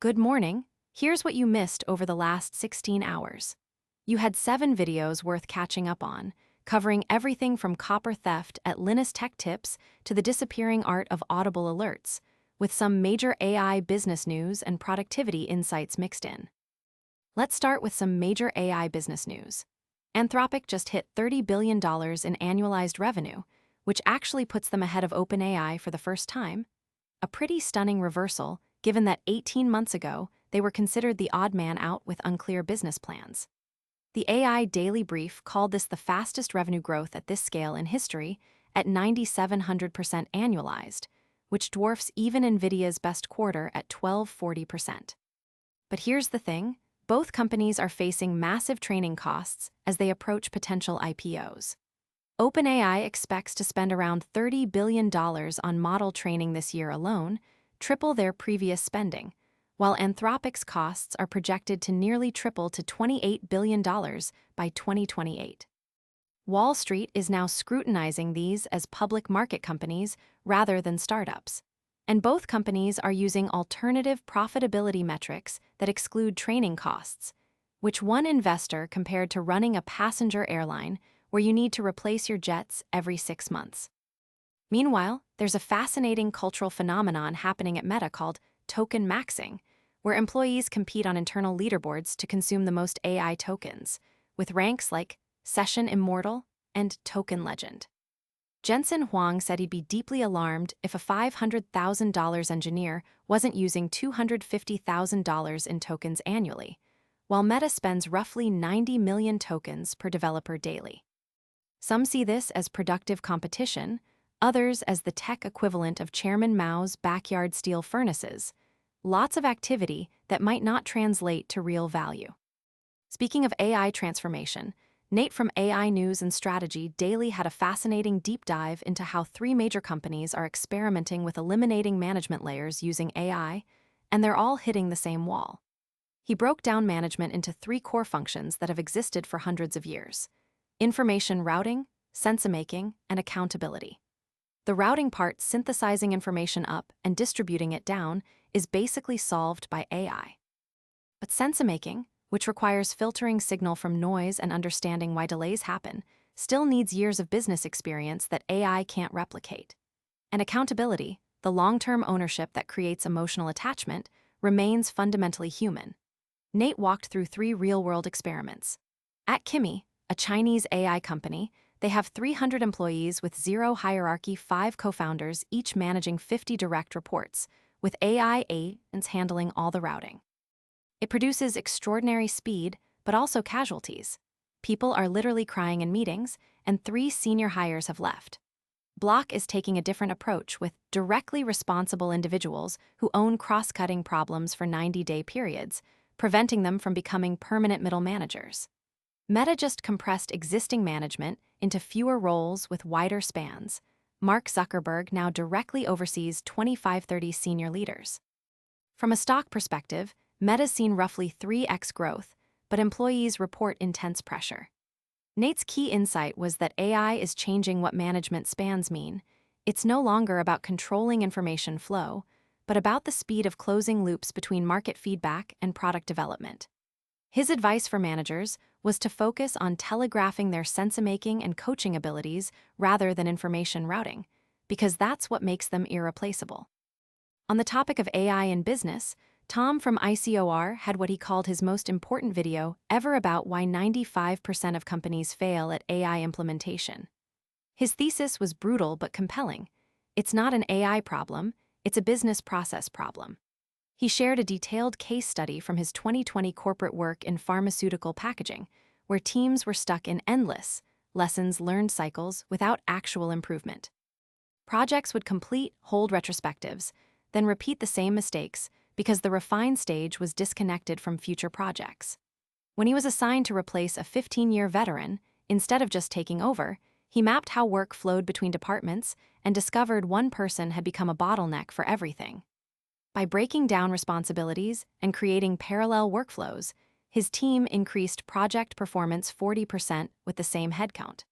Good morning. Here's what you missed over the last 16 hours. You had 7 videos worth catching up on, covering everything from copper theft at Linus Tech Tips to the disappearing art of audible alerts, with some major AI business news and productivity insights mixed in. Let's start with some major AI business news. Anthropic just hit $30 billion in annualized revenue, which actually puts them ahead of OpenAI for the first time. A pretty stunning reversal, given that 18 months ago, they were considered the odd man out with unclear business plans. The AI Daily Brief called this the fastest revenue growth at this scale in history, at 9,700% annualized, which dwarfs even NVIDIA's best quarter at 1,240%. But here's the thing, both companies are facing massive training costs as they approach potential IPOs. OpenAI expects to spend around $30 billion on model training this year alone, triple their previous spending, while Anthropic's costs are projected to nearly triple to $28 billion by 2028. Wall Street is now scrutinizing these as public market companies rather than startups, and both companies are using alternative profitability metrics that exclude training costs, which one investor compared to running a passenger airline where you need to replace your jets every 6 months. Meanwhile, there's a fascinating cultural phenomenon happening at Meta called token maxing, where employees compete on internal leaderboards to consume the most AI tokens, with ranks like Session Immortal and Token Legend. Jensen Huang said he'd be deeply alarmed if a $500,000 engineer wasn't using $250,000 in tokens annually, while Meta spends roughly 90 million tokens per developer daily. Some see this as productive competition, others as the tech equivalent of Chairman Mao's backyard steel furnaces, lots of activity that might not translate to real value. Speaking of AI transformation, Nate from AI News and Strategy Daily had a fascinating deep dive into how 3 major companies are experimenting with eliminating management layers using AI, and they're all hitting the same wall. He broke down management into 3 core functions that have existed for hundreds of years: information routing, sense-making, and accountability. The routing part, synthesizing information up and distributing it down, is basically solved by AI. But sense-making, which requires filtering signal from noise and understanding why delays happen, still needs years of business experience that AI can't replicate. And accountability, the long-term ownership that creates emotional attachment, remains fundamentally human. Nate walked through 3 real-world experiments. At Kimi, a Chinese AI company, they have 300 employees with zero hierarchy, 5 co-founders, each managing 50 direct reports, with AI agents handling all the routing. It produces extraordinary speed, but also casualties. People are literally crying in meetings, and 3 senior hires have left. Block is taking a different approach with directly responsible individuals who own cross-cutting problems for 90-day periods, preventing them from becoming permanent middle managers. Meta just compressed existing management into fewer roles with wider spans. Mark Zuckerberg now directly oversees 25-30 senior leaders. From a stock perspective, Meta's seen roughly 3x growth, but employees report intense pressure. Nate's key insight was that AI is changing what management spans mean. It's no longer about controlling information flow, but about the speed of closing loops between market feedback and product development. His advice for managers was to focus on telegraphing their sense-making and coaching abilities rather than information routing, because that's what makes them irreplaceable. On the topic of AI in business, Tom from ICOR had what he called his most important video ever about why 95% of companies fail at AI implementation. His thesis was brutal but compelling. It's not an AI problem, it's a business process problem. He shared a detailed case study from his 2020 corporate work in pharmaceutical packaging, where teams were stuck in endless lessons learned cycles without actual improvement. Projects would complete, hold retrospectives, then repeat the same mistakes because the refine stage was disconnected from future projects. When he was assigned to replace a 15-year veteran, instead of just taking over, he mapped how work flowed between departments and discovered one person had become a bottleneck for everything. By breaking down responsibilities and creating parallel workflows, his team increased project performance 40% with the same headcount.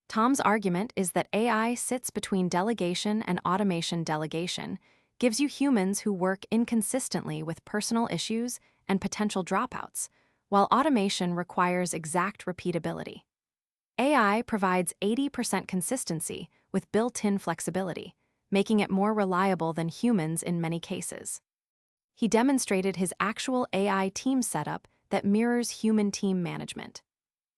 Tom's argument is that AI sits between delegation and automation delegation, gives you humans who work inconsistently with personal issues and potential dropouts, while automation requires exact repeatability. AI provides 80% consistency with built-in flexibility, making it more reliable than humans in many cases. He demonstrated his actual AI team setup that mirrors human team management.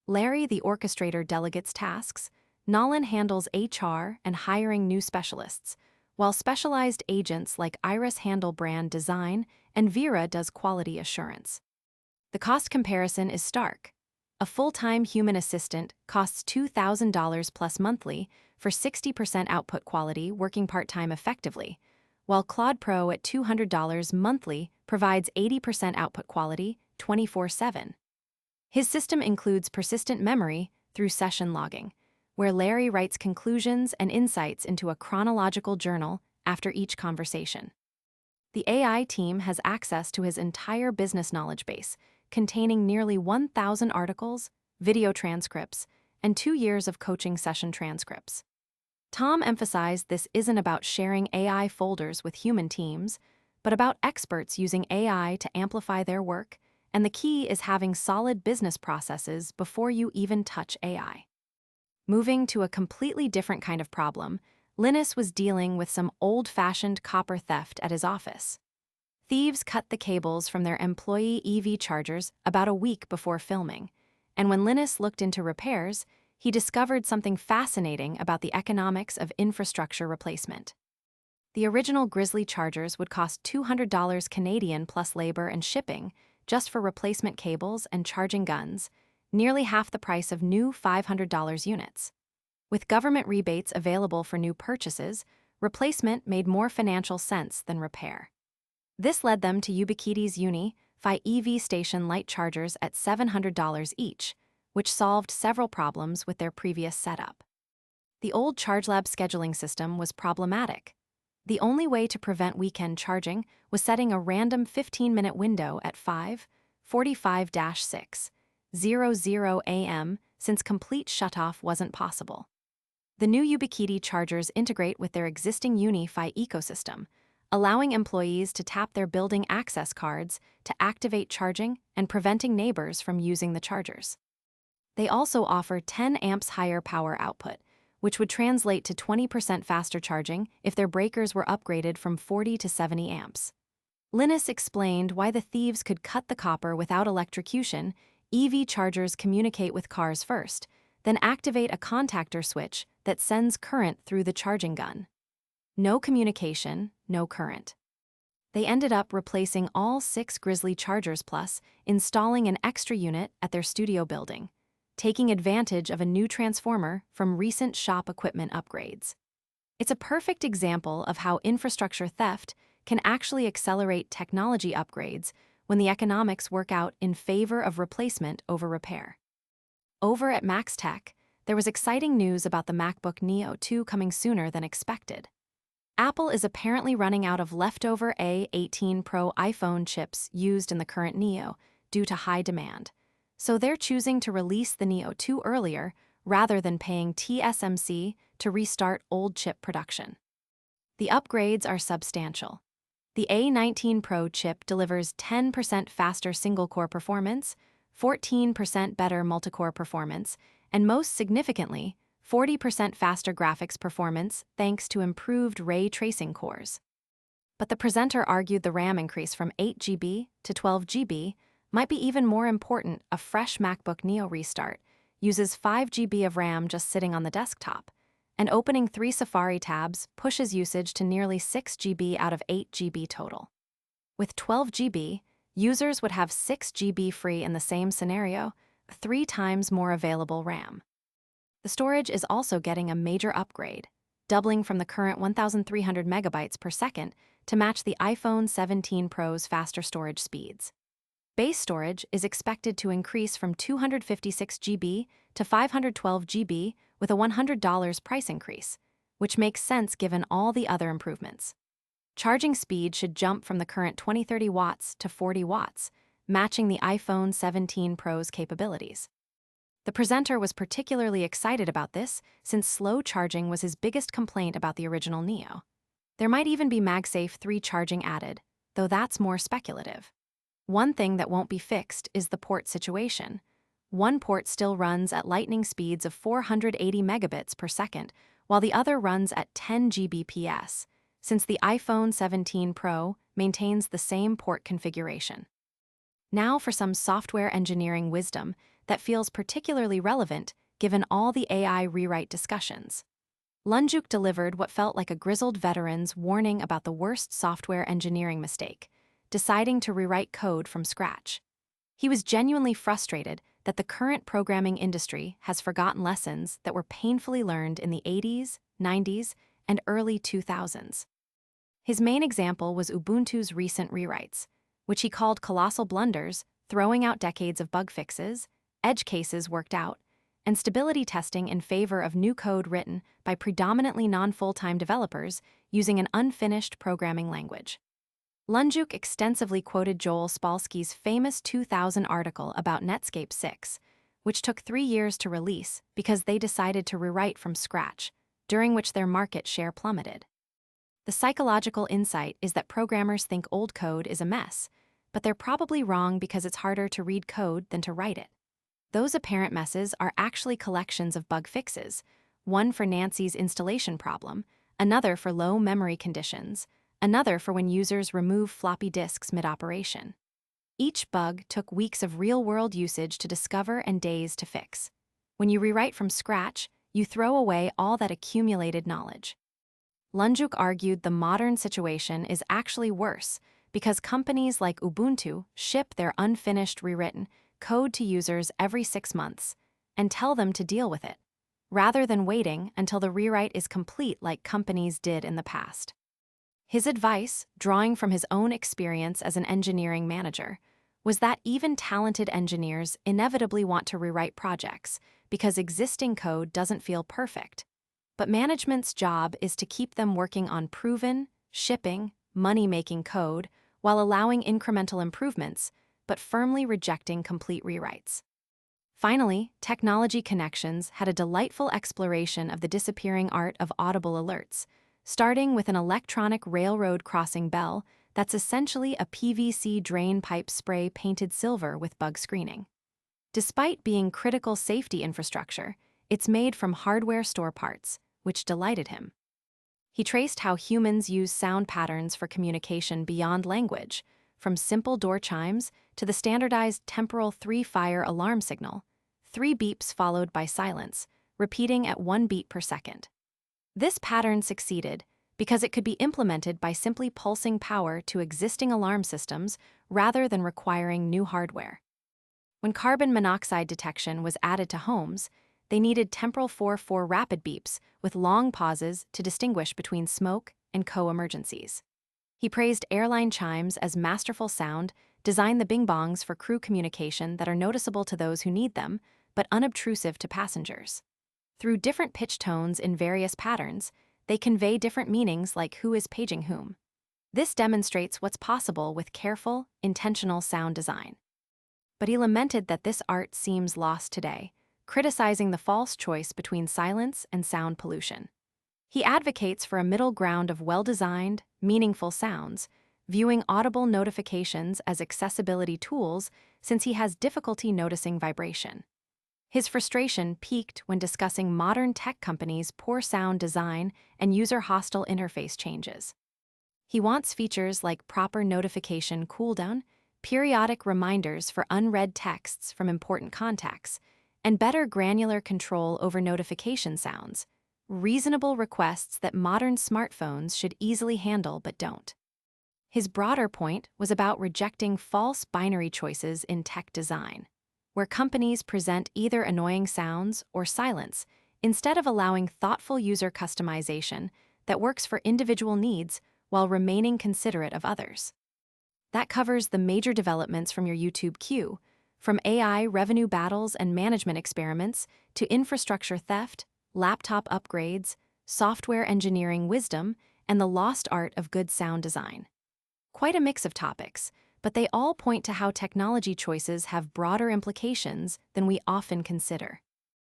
Larry, the orchestrator, delegates tasks. Nolan handles HR and hiring new specialists, while specialized agents like Iris handle brand design and Vera does quality assurance. The cost comparison is stark. A full-time human assistant costs $2,000 plus monthly for 60% output quality working part-time effectively, while Claude Pro at $200 monthly provides 80% output quality 24/7. His system includes persistent memory through session logging, where Larry writes conclusions and insights into a chronological journal after each conversation. The AI team has access to his entire business knowledge base, containing nearly 1,000 articles, video transcripts, and 2 years of coaching session transcripts. Tom emphasized this isn't about sharing AI folders with human teams, but about experts using AI to amplify their work, and the key is having solid business processes before you even touch AI. Moving to a completely different kind of problem, Linus was dealing with some old-fashioned copper theft at his office. Thieves cut the cables from their employee EV chargers about a week before filming, and when Linus looked into repairs, he discovered something fascinating about the economics of infrastructure replacement. The original Grizzly chargers would cost $200 Canadian plus labor and shipping just for replacement cables and charging guns, nearly half the price of new $500 units. With government rebates available for new purchases, replacement made more financial sense than repair. This led them to Ubiquiti's Uni-Fi EV station light chargers at $700 each, which solved several problems with their previous setup. The old ChargeLab scheduling system was problematic. The only way to prevent weekend charging was setting a random 15-minute window at 5:45-6:00 a.m. since complete shutoff wasn't possible. The new Ubiquiti chargers integrate with their existing Uni-Fi ecosystem, allowing employees to tap their building access cards to activate charging and preventing neighbors from using the chargers. They also offer 10 amps higher power output, which would translate to 20% faster charging if their breakers were upgraded from 40 to 70 amps. Linus explained why the Thieves could cut the copper without electrocution. EV chargers communicate with cars first, then activate a contactor switch that sends current through the charging gun. No communication, no current. They ended up replacing all 6 Grizzly chargers plus installing an extra unit at their studio building, taking advantage of a new transformer from recent shop equipment upgrades. It's a perfect example of how infrastructure theft can actually accelerate technology upgrades when the economics work out in favor of replacement over repair. Over at Max Tech, there was exciting news about the MacBook Neo 2 coming sooner than expected. Apple is apparently running out of leftover A18 Pro iPhone chips used in the current Neo due to high demand, so they're choosing to release the Neo 2 earlier rather than paying TSMC to restart old chip production. The upgrades are substantial. The A19 Pro chip delivers 10% faster single-core performance, 14% better multi-core performance, and most significantly, 40% faster graphics performance thanks to improved ray tracing cores. But the presenter argued the RAM increase from 8 GB to 12 GB might be even more important. A fresh MacBook Neo restart uses 5 GB of RAM just sitting on the desktop, and opening 3 Safari tabs pushes usage to nearly 6 GB out of 8 GB total. With 12 GB, users would have 6 GB free in the same scenario, 3 times more available RAM. The storage is also getting a major upgrade, doubling from the current 1,300 megabytes per second to match the iPhone 17 Pro's faster storage speeds. Base storage is expected to increase from 256 GB to 512 GB with a $100 price increase, which makes sense given all the other improvements. Charging speed should jump from the current 20-30 watts to 40 watts, matching the iPhone 17 Pro's capabilities. The presenter was particularly excited about this since slow charging was his biggest complaint about the original Neo. There might even be MagSafe 3 charging added, though that's more speculative. One thing that won't be fixed is the port situation. One port still runs at lightning speeds of 480 megabits per second, while the other runs at 10 Gbps, since the iPhone 17 Pro maintains the same port configuration. Now for some software engineering wisdom that feels particularly relevant given all the AI rewrite discussions. Lunjuk delivered what felt like a grizzled veteran's warning about the worst software engineering mistake: deciding to rewrite code from scratch. He was genuinely frustrated that the current programming industry has forgotten lessons that were painfully learned in the 80s, 90s, and early 2000s. His main example was Ubuntu's recent rewrites, which he called colossal blunders, throwing out decades of bug fixes, edge cases worked out, and stability testing in favor of new code written by predominantly non-full-time developers using an unfinished programming language. Lunjuk extensively quoted Joel Spolsky's famous 2000 article about Netscape 6, which took 3 years to release because they decided to rewrite from scratch, during which their market share plummeted. The psychological insight is that programmers think old code is a mess, but they're probably wrong because it's harder to read code than to write it. Those apparent messes are actually collections of bug fixes, one for Nancy's installation problem, another for low memory conditions, another for when users remove floppy disks mid-operation. Each bug took weeks of real-world usage to discover and days to fix. When you rewrite from scratch, you throw away all that accumulated knowledge. Lunjuk argued the modern situation is actually worse because companies like Ubuntu ship their unfinished rewritten code to users every 6 months and tell them to deal with it, rather than waiting until the rewrite is complete like companies did in the past. His advice, drawing from his own experience as an engineering manager, was that even talented engineers inevitably want to rewrite projects because existing code doesn't feel perfect. But management's job is to keep them working on proven, shipping, money-making code while allowing incremental improvements, but firmly rejecting complete rewrites. Finally, Technology Connections had a delightful exploration of the disappearing art of audible alerts, starting with an electronic railroad crossing bell that's essentially a PVC drain pipe spray painted silver with bug screening. Despite being critical safety infrastructure, it's made from hardware store parts, which delighted him. He traced how humans use sound patterns for communication beyond language, from simple door chimes to the standardized temporal 3-fire alarm signal, 3 beeps followed by silence, repeating at 1 beat per second. This pattern succeeded because it could be implemented by simply pulsing power to existing alarm systems rather than requiring new hardware. When carbon monoxide detection was added to homes, they needed temporal 4/4 rapid beeps with long pauses to distinguish between smoke and co-emergencies. He praised airline chimes as masterful sound, designed the bing-bongs for crew communication that are noticeable to those who need them, but unobtrusive to passengers. Through different pitch tones in various patterns, they convey different meanings like who is paging whom. This demonstrates what's possible with careful, intentional sound design. But he lamented that this art seems lost today, criticizing the false choice between silence and sound pollution. He advocates for a middle ground of well-designed, meaningful sounds, viewing audible notifications as accessibility tools since he has difficulty noticing vibration. His frustration peaked when discussing modern tech companies' poor sound design and user-hostile interface changes. He wants features like proper notification cooldown, periodic reminders for unread texts from important contacts, and better granular control over notification sounds, reasonable requests that modern smartphones should easily handle but don't. His broader point was about rejecting false binary choices in tech design, where companies present either annoying sounds or silence instead of allowing thoughtful user customization that works for individual needs while remaining considerate of others. That covers the major developments from your YouTube queue, from AI revenue battles and management experiments to infrastructure theft, laptop upgrades, software engineering wisdom, and the lost art of good sound design. Quite a mix of topics, but they all point to how technology choices have broader implications than we often consider.